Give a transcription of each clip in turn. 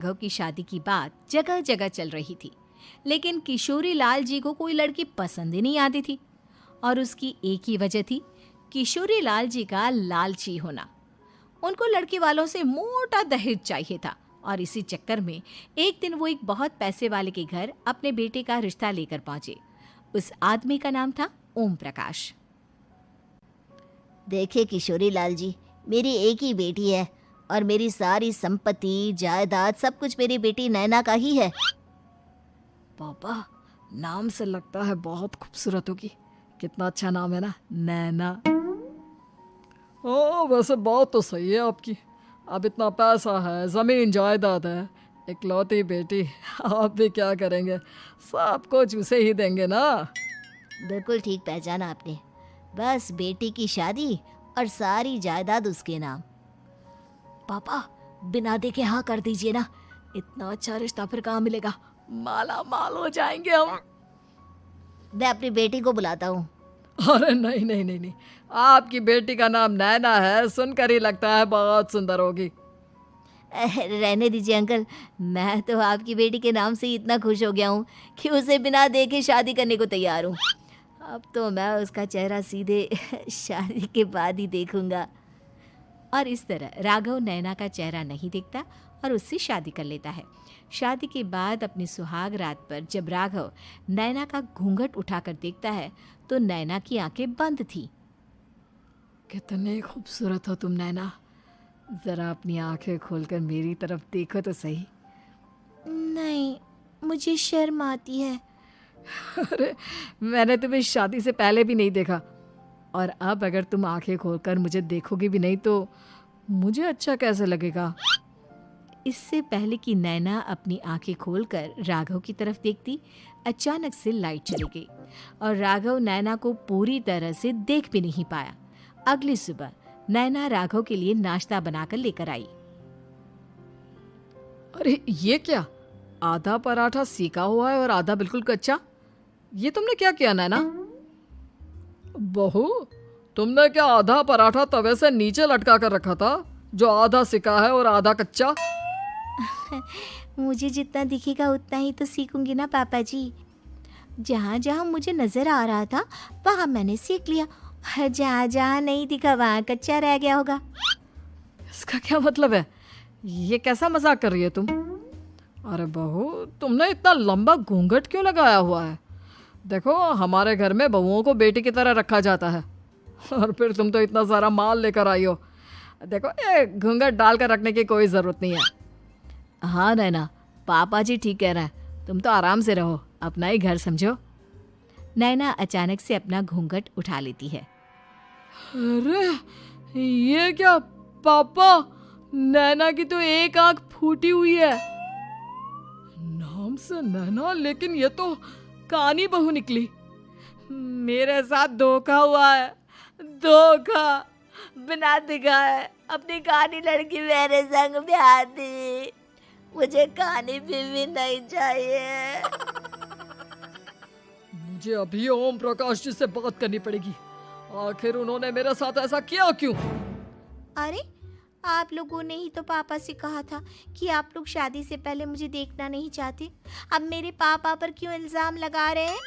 राघव की शादी की बात जगह जगह चल रही थी, लेकिन किशोरी लाल जी को कोई लड़की पसंद ही नहीं आती थी। और उसकी एक ही वजह थी, किशोरी लाल जी का लालची होना। उनको लड़की वालों से मोटा दहेज चाहिए था और इसी चक्कर में एक दिन वो एक बहुत पैसे वाले के घर अपने बेटे का रिश्ता लेकर पहुंचे। उस आदमी का नाम था ओम प्रकाश। देखिए किशोरी लाल जी, मेरी एक ही बेटी है और मेरी सारी संपत्ति जायदाद सब कुछ मेरी बेटी नैना का ही है। पापा, नाम से लगता है बहुत खूबसूरत होगी। कितना अच्छा नाम है ना, नैना। ओ, वैसे बात तो सही है आपकी। अब इतना पैसा है, जमीन जायदाद है, इकलौती बेटी, आप भी क्या करेंगे? सब कुछ उसे ही देंगे ना। बिल्कुल ठीक पहचाना आपने। बस बेटी की शादी और सारी जायदाद उसके नाम। पापा, बिना देखे हाँ कर दीजिए ना। इतना अच्छा रिश्ता फिर कहाँ मिलेगा? माला माल हो जाएंगे हम। मैं अपनी बेटी को बुलाता हूँ। अरे नहीं नहीं नहीं नहीं, आपकी बेटी का नाम नैना है, सुनकर ही लगता है बहुत सुंदर होगी। रहने दीजिए अंकल, मैं तो आपकी बेटी के नाम से ही इतना खुश हो गया हूँ कि उसे बिना देखे शादी करने को तैयार हूँ। अब तो मैं उसका चेहरा सीधे शादी के बाद ही देखूंगा। और इस तरह राघव नैना का चेहरा नहीं देखता और उससे शादी कर लेता है। शादी के बाद अपनी सुहाग रात पर जब राघव नैना का घूंघट उठाकर देखता है तो नैना की आंखें बंद थी। कितने खूबसूरत हो तुम नैना, जरा अपनी आंखें खोलकर मेरी तरफ देखो तो सही। नहीं, मुझे शर्म आती है। अरे, मैंने तुम्हें शादी से पहले भी नहीं देखा, और अब अगर तुम आंखें खोलकर मुझे देखोगी भी नहीं तो मुझे अच्छा कैसे लगेगा? इससे पहले कि नैना अपनी आंखें खोलकर राघव की तरफ देखती, अचानक से लाइट चली गई और राघव नैना को पूरी तरह से देख भी नहीं पाया। अगली सुबह नैना राघव के लिए नाश्ता बनाकर लेकर आई। अरे ये क्या, आधा पराठा सेका हुआ है और आधा बिल्कुल कच्चा। ये तुमने क्या किया नैना? बहू, तुमने क्या आधा पराठा तवे से नीचे लटका कर रखा था, जो आधा सिका है और आधा कच्चा? मुझे जितना दिखेगा उतना ही तो सीखूंगी ना पापा जी। जहाँ जहाँ मुझे नजर आ रहा था वहाँ मैंने सीख लिया, जहाँ जहाँ नहीं दिखा वहाँ कच्चा रह गया होगा। इसका क्या मतलब है? ये कैसा मजाक कर रही है तुम? अरे बहू, तुमने इतना लंबा घूंघट क्यों लगाया हुआ है? देखो, हमारे घर में बहुओं को बेटी की तरह रखा जाता है, और फिर तुम तो इतना सारा माल लेकर आई हो। देखो, ये घूंघट डालकर रखने की कोई ज़रूरत नहीं है। हाँ नैना, पापा जी ठीक कह रहे हैं, तुम तो आराम से रहो, अपना ही घर समझो। नैना अचानक से अपना घूंघट उठा लेती है। अरे ये क्या पापा, नैना की तो एक आंख फूटी हुई है। नाम से नैना, लेकिन ये तो कानी बहू निकली। मेरे साथ धोखा हुआ है, धोखा। बिना दिखाए अपनी कहानी लड़की मेरे संग ब्याह दी। मुझे कहानी भी नहीं चाहिए। मुझे अभी ओम प्रकाश जी से बात करनी पड़ेगी। आखिर उन्होंने मेरे साथ ऐसा किया क्यों? अरे, आप लोगों ने ही तो पापा से कहा था कि आप लोग शादी से पहले मुझे देखना नहीं चाहते। अब मेरे पापा पर क्यों इल्जाम लगा रहे हैं?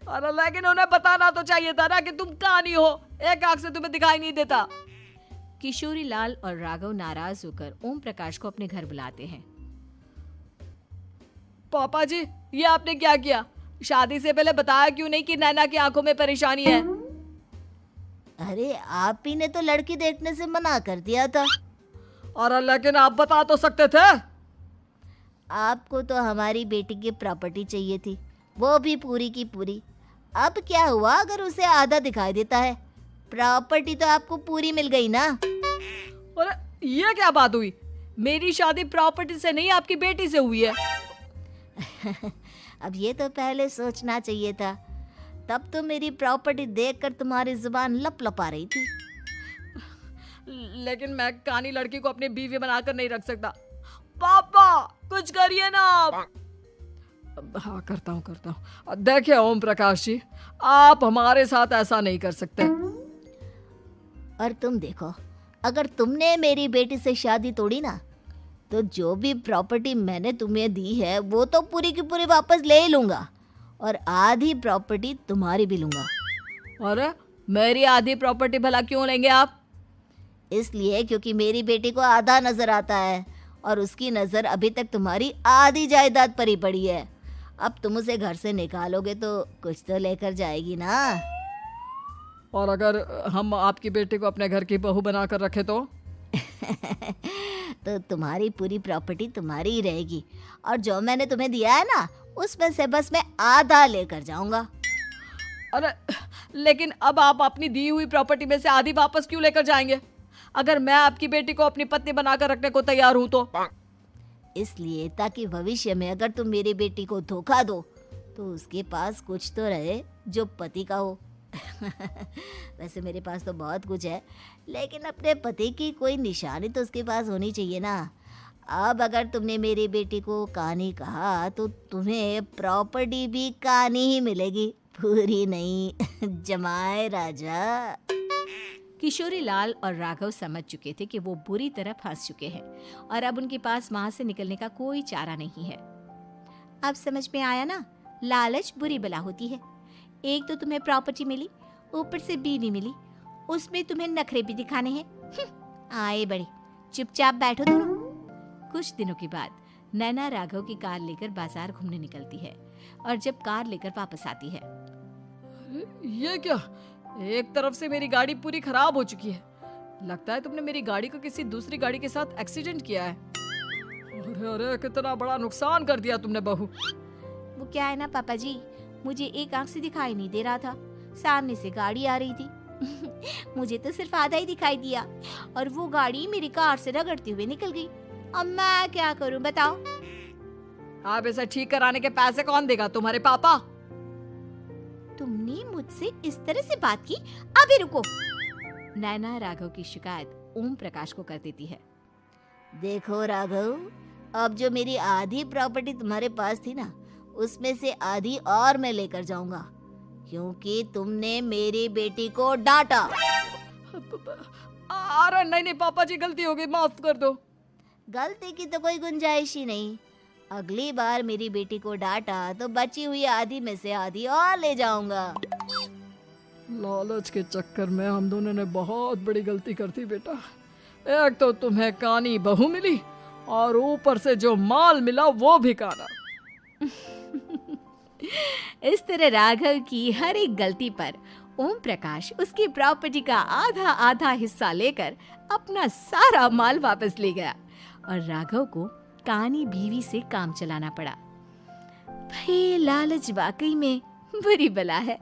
अरे लेकिन उन्हें बताना तो चाहिए था ना कि तुम कहानी हो, एक आंख से तुम्हें दिखाई नहीं देता। किशोरी लाल और राघव नाराज होकर ओम प्रकाश को अपने घर बुलाते हैं। पापा जी, ये आपने क्या किया? शादी से पहले बताया क्यों नहीं कि नैना की आंखों में परेशानी है? अरे, आप ही ने तो लड़की देखने से मना कर दिया था। और लेकिन आप बता तो सकते थे। आपको तो हमारी बेटी की प्रॉपर्टी चाहिए थी, वो भी पूरी की पूरी। अब क्या हुआ अगर उसे आधा दिखाई देता है? प्रॉपर्टी तो आपको पूरी मिल गई ना। अरे ये क्या बात हुई? मेरी शादी प्रॉपर्टी से नहीं, आपकी बेटी से हुई है। अब ये तो पहले सोचना चाहिए था, तब तो मेरी प्रॉपर्टी देखकर तुम्हारी जुबान लप लपा रही थी। लेकिन मैं कानी लड़की को अपनी बीवी बनाकर नहीं रख सकता। पापा, कुछ करिए ना आप। हाँ, करता हूँ। देखिए ओम प्रकाश जी, आप हमारे साथ ऐसा नहीं कर सकते। और तुम देखो, अगर तुमने मेरी बेटी से शादी तोड़ी ना तो जो भी प्रॉपर्टी मैंने तुम्हें दी है वो तो पूरी की पूरी वापस ले ही लूँगा और आधी प्रॉपर्टी तुम्हारी भी लूँगा। अरे मेरी आधी प्रॉपर्टी भला क्यों लेंगे आप? इसलिए क्योंकि मेरी बेटी को आधा नज़र आता है और उसकी नज़र अभी तक तुम्हारी आधी जायदाद पर ही पड़ी है। अब तुम उसे घर से निकालोगे तो कुछ तो लेकर जाएगी ना। और अगर हम आपकी बेटी को अपने घर की बहू बना कर रखे तो? तो तुम्हारी पूरी प्रॉपर्टी तुम्हारी ही रहेगी और जो मैंने तुम्हें दिया है ना उसमें से बस मैं आधा लेकर जाऊंगा। अरे लेकिन अब आप अपनी दी हुई प्रॉपर्टी में से आधी वापस क्यों लेकर जाएंगे? अगर मैं आपकी बेटी को अपनी पत्नी बनाकर रखने को तैयार हूं तो? इसलिए ताकि भविष्य में अगर तुम मेरी बेटी को धोखा दो तो उसके पास कुछ तो रहे जो पति का हो। वैसे मेरे पास तो बहुत कुछ है लेकिन अपने पति की कोई निशानी तो उसके पास होनी चाहिए ना। अब अगर तुमने मेरी बेटी को कहानी कहा तो तुम्हें प्रॉपर्टी भी कहानी ही मिलेगी, पूरी नहीं। जमाए राजा। किशोरी लाल और राघव समझ चुके थे कि वो बुरी तरह फंस चुके हैं और अब उनके पास वहां से निकलने का कोई चारा नहीं है। अब समझ में आया ना, लालच बुरी बला होती है। एक तो तुम्हें प्रॉपर्टी मिली, ऊपर से बीवी मिली, उसमें तुम्हें नखरे भी दिखाने हैं। आए बड़े, चुपचाप बैठो दोनों। कुछ दिनों के बाद नैना राघव की कार लेकर बाजार घूमने निकलती है और जब कार लेकर वापस आती है, ये क्या? एक तरफ से मेरी गाड़ी पूरी खराब हो चुकी है। लगता है तुमने मेरी गाड़ी को किसी दूसरी गाड़ी के साथ एक्सीडेंट किया है। अरे अरे कितना बड़ा नुकसान कर दिया तुमने बहू। वो क्या है ना पापा जी, मुझे एक आंख से दिखाई नहीं दे रहा था, सामने से गाड़ी आ रही थी। मुझे तो सिर्फ आधा ही दिखाई दिया और वो गाड़ी मेरी कार से रगड़ते हुए निकल गई। अब मैं क्या करूं बताओ? आप इसे ठीक कराने के पैसे कौन देगा? तुम्हारे पापा। तुमने मुझसे इस तरह से बात की? अभी रुको। नैना राघव की शिकायत ओम प्रकाश को कर देती है। देखो राघव, अब जो मेरी आधी प्रॉपर्टी तुम्हारे पास थी ना उसमें से आधी और मैं लेकर जाऊंगा क्योंकि तुमने मेरी बेटी को डांटा। अरे नहीं नहीं पापा जी, गलती हो गई, माफ कर दो। गलती की तो कोई गुंजाइश ही नहीं। अगली बार मेरी बेटी को डांटा तो बची हुई आधी में से आधी और ले जाऊंगा। लालच के चक्कर में हम दोनों ने बहुत बड़ी गलती कर दी बेटा। एक तो तुम्हें कानी बहू मिली और ऊपर से जो माल मिला वो भी काना। इस तरह राघव की हर एक गलती पर ओम प्रकाश उसकी प्रॉपर्टी का आधा आधा हिस्सा लेकर अपना सारा माल वापस ले गया और राघव को कानी बीवी से काम चलाना पड़ा। भाई लालच वाकई में बुरी बला है।